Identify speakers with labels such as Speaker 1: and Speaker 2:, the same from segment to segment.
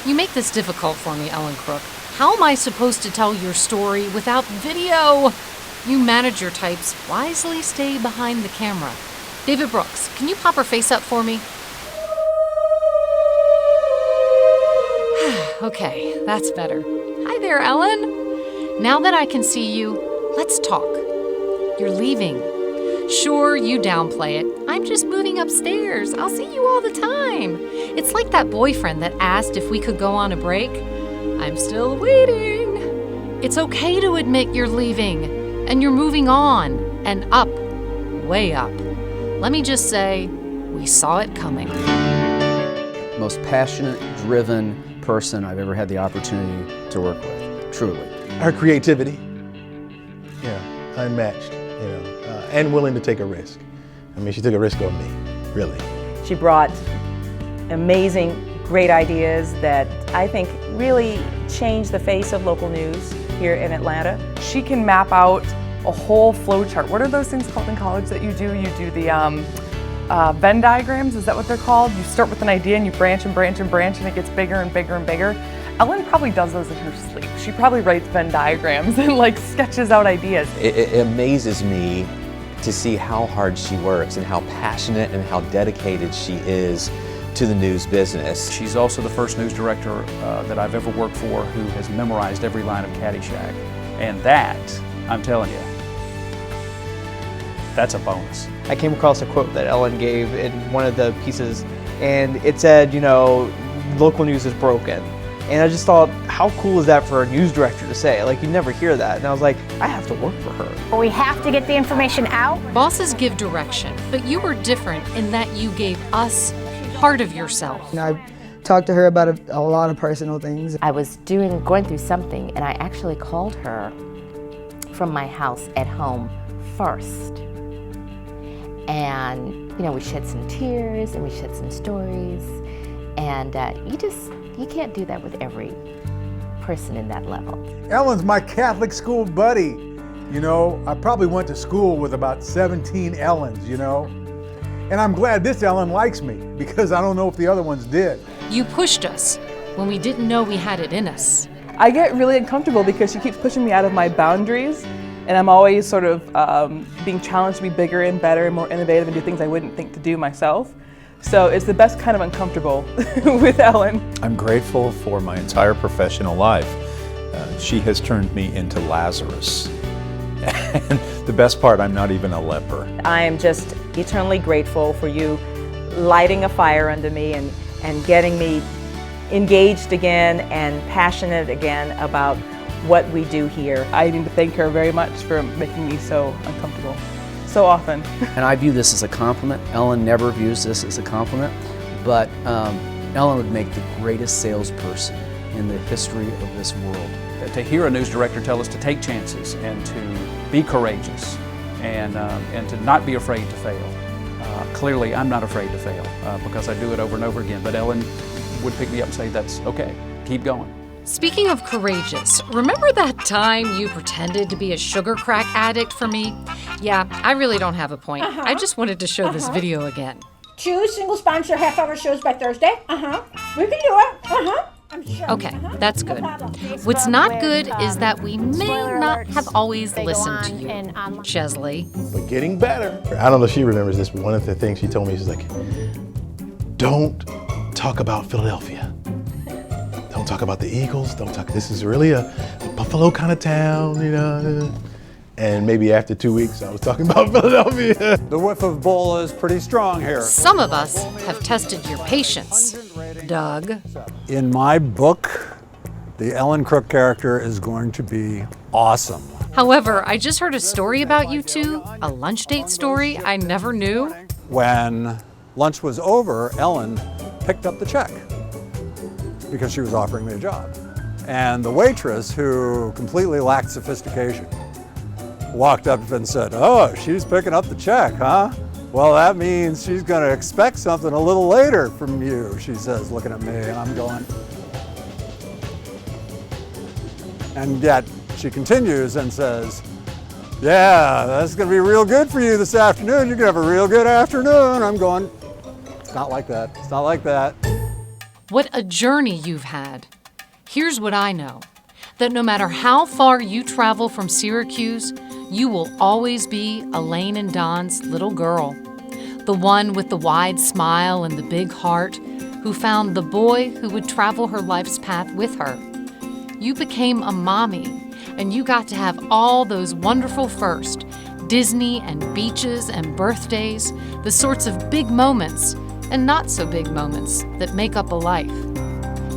Speaker 1: You make this difficult for me, Ellen Crook. How am I supposed to tell your story without video? You manage your types. Wisely stay behind the camera. David Brooks, can you pop her face up for me? Okay, that's better. Hi there, Ellen. Now that I can see you, let's talk. You're leaving. Sure, you downplay it. I'm just moving upstairs. I'll see you all the time. It's like that boyfriend that asked if we could go on a break. I'm still waiting. It's okay to admit you're leaving, and you're moving on, and up, way up. Let me just say, we saw it coming.
Speaker 2: Most passionate, driven person I've ever had the opportunity to work with, truly.
Speaker 3: Her creativity, unmatched, and willing to take a risk. I mean, she took a risk on me, really.
Speaker 4: She brought amazing, great ideas that I think really changed the face of local news here in Atlanta.
Speaker 5: She can map out a whole flow chart. What are those things called in college that you do? You do the Venn diagrams, is that what they're called? You start with an idea and you branch and branch and branch and it gets bigger and bigger and bigger. Ellen probably does those in her sleep. She probably writes Venn diagrams and sketches out ideas.
Speaker 6: It amazes me to see how hard she works and how passionate and how dedicated she is to the news business.
Speaker 7: She's also the first news director that I've ever worked for who has memorized every line of Caddyshack. And that, I'm telling you, that's a bonus.
Speaker 8: I came across a quote that Ellen gave in one of the pieces, and it said, local news is broken. And I just thought, how cool is that for a news director to say? You never hear that. And I was like, I have to work for her.
Speaker 9: We have to get the information out.
Speaker 1: Bosses give direction, but you were different in that you gave us part of yourself.
Speaker 10: I've talked to her about a lot of personal things.
Speaker 11: I was going through something, and I actually called her from my house at home first. And, we shed some tears and we shed some stories. And you can't do that with every person in that level.
Speaker 12: Ellen's my Catholic school buddy. I probably went to school with about 17 Ellens, And I'm glad this Ellen likes me, because I don't know if the other ones did.
Speaker 1: You pushed us when we didn't know we had it in us.
Speaker 5: I get really uncomfortable because she keeps pushing me out of my boundaries, and I'm always sort of being challenged to be bigger and better and more innovative and do things I wouldn't think to do myself. So it's the best kind of uncomfortable with Ellen.
Speaker 13: I'm grateful for my entire professional life. She has turned me into Lazarus. And the best part, I'm not even a leper.
Speaker 4: I am just eternally grateful for you lighting a fire under me and getting me engaged again and passionate again about what we do here.
Speaker 5: I need to thank her very much for making me so uncomfortable so often.
Speaker 2: And I view this as a compliment. Ellen never views this as a compliment, but Ellen would make the greatest salesperson in the history of this world.
Speaker 7: To hear a news director tell us to take chances and to be courageous and to not be afraid to fail. Clearly, I'm not afraid to fail because I do it over and over again, but Ellen would pick me up and say, that's okay, keep going.
Speaker 1: Speaking of courageous, remember that time you pretended to be a sugar crack addict for me? Yeah, I really don't have a point. I just wanted to show this video again.
Speaker 9: Choose single sponsor half-hour shows by Thursday. We can do it. I'm sure.
Speaker 1: Okay, that's good. What's not good is that we may not have always listened to you, Chesley.
Speaker 3: But getting better. I don't know if she remembers this, but one of the things she told me, she's like, don't talk about Philadelphia. Don't talk about the Eagles. This is really a Buffalo kind of town, And maybe after 2 weeks, I was talking about Philadelphia.
Speaker 14: The whiff of bull is pretty strong here.
Speaker 1: Some of us have tested your patience, Doug.
Speaker 14: In my book, the Ellen Crook character is going to be awesome.
Speaker 1: However, I just heard a story about you two, a lunch date story I never knew.
Speaker 14: When lunch was over, Ellen picked up the check because she was offering me a job. And the waitress, who completely lacked sophistication, walked up and said, "Oh, she's picking up the check, huh? Well, that means she's going to expect something a little later from you," she says, looking at me, and I'm going. And yet she continues and says, "Yeah, that's going to be real good for you this afternoon. You're going to have a real good afternoon." I'm going, it's not like that. It's not like that.
Speaker 1: What a journey you've had. Here's what I know, that no matter how far you travel from Syracuse, you will always be Elaine and Don's little girl, the one with the wide smile and the big heart, who found the boy who would travel her life's path with her. You became a mommy, and you got to have all those wonderful firsts, Disney and beaches and birthdays, the sorts of big moments and not so big moments that make up a life.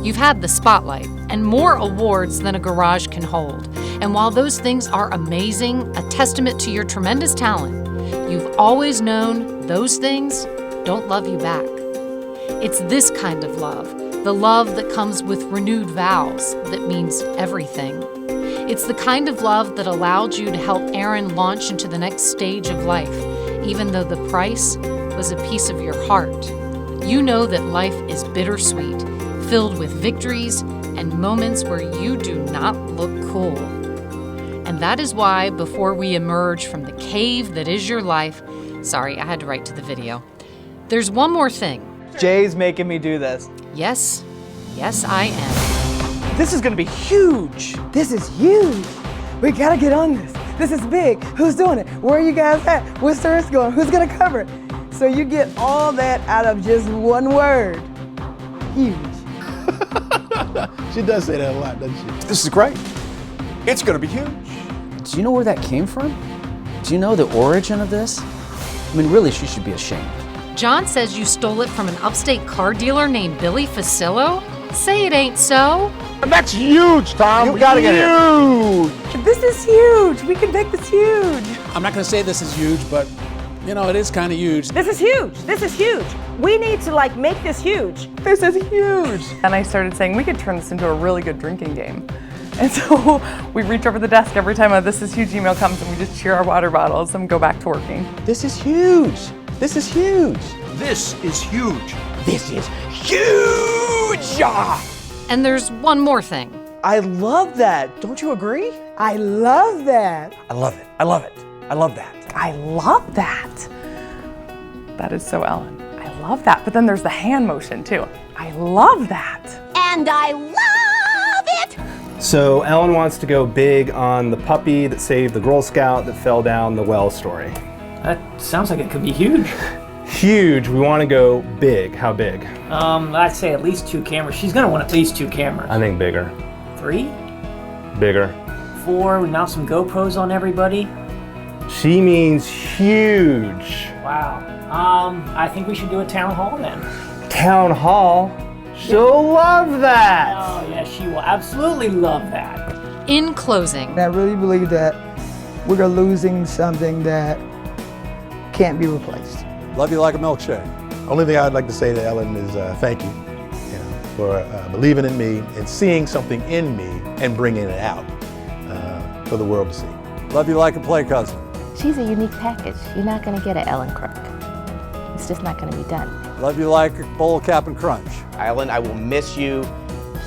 Speaker 1: You've had the spotlight and more awards than a garage can hold. And while those things are amazing, a testament to your tremendous talent, you've always known those things don't love you back. It's this kind of love, the love that comes with renewed vows, that means everything. It's the kind of love that allowed you to help Aaron launch into the next stage of life, even though the price was a piece of your heart. You know that life is bittersweet, filled with victories and moments where you do not look cool. And that is why, before we emerge from the cave that is your life, sorry, I had to write to the video, there's one more thing.
Speaker 8: Jay's making me do this.
Speaker 1: Yes, I am.
Speaker 8: This is gonna be huge.
Speaker 10: This is huge. We gotta get on this. This is big. Who's doing it? Where are you guys at? Where's the rest going? Who's gonna cover it? So you get all that out of just one word. Huge.
Speaker 3: She does say that a lot, doesn't she?
Speaker 14: This is great. It's going to be huge.
Speaker 2: Do you know where that came from? Do you know the origin of this? I mean, really, she should be ashamed.
Speaker 1: John says you stole it from an upstate car dealer named Billy Facillo? Say it ain't so.
Speaker 3: That's huge, Tom.
Speaker 14: You gotta get here.
Speaker 5: This is huge. We can make this huge.
Speaker 7: I'm not going to say this is huge, but you know, it is kind of huge.
Speaker 4: This is huge. This is huge. We need to make this huge.
Speaker 5: This is huge. And I started saying we could turn this into a really good drinking game. And so we reach over the desk every time a This Is Huge email comes and we just cheer our water bottles and go back to working.
Speaker 6: This is huge. This is huge.
Speaker 14: This is huge.
Speaker 6: This is huge.
Speaker 1: And there's one more thing.
Speaker 8: I love that. Don't you agree?
Speaker 10: I love that.
Speaker 14: I love it. I love it. I love that.
Speaker 5: I love that. That is so Ellen. I love that. But then there's the hand motion too. I love that.
Speaker 9: And I love it!
Speaker 15: So Ellen wants to go big on the puppy that saved the Girl Scout that fell down the well story.
Speaker 16: That sounds like it could be huge.
Speaker 15: Huge. We want to go big. How big?
Speaker 16: I'd say at least 2 cameras. She's gonna want at least 2 cameras.
Speaker 15: I think bigger.
Speaker 16: 3?
Speaker 15: Bigger.
Speaker 16: 4, we mount some GoPros on everybody.
Speaker 15: She means huge.
Speaker 16: Wow. I think we should do a town hall then.
Speaker 15: Town hall? She'll love that.
Speaker 16: Oh yeah, she will absolutely love that.
Speaker 1: In closing,
Speaker 10: And I really believe that we're losing something that can't be replaced.
Speaker 14: Love you like a milkshake.
Speaker 3: Only thing I'd like to say to Ellen is thank you, for believing in me and seeing something in me and bringing it out for the world to see.
Speaker 14: Love you like a play cousin.
Speaker 11: She's a unique package. You're not going to get an Ellen Crook. It's just not going to be done.
Speaker 14: Love you like a bowl of Cap'n Crunch.
Speaker 17: Ellen, I will miss you.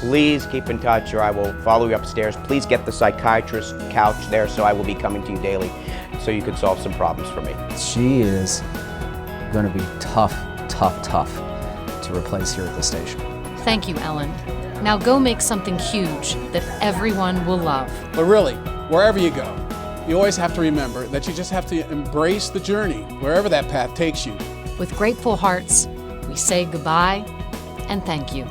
Speaker 17: Please keep in touch or I will follow you upstairs. Please get the psychiatrist couch there so I will be coming to you daily so you can solve some problems for me.
Speaker 2: She is going to be tough to replace here at the station.
Speaker 1: thank you, Ellen. Now go make something huge that everyone will love.
Speaker 7: But really, wherever you go, you always have to remember that you just have to embrace the journey, wherever that path takes you.
Speaker 1: With grateful hearts, we say goodbye and thank you.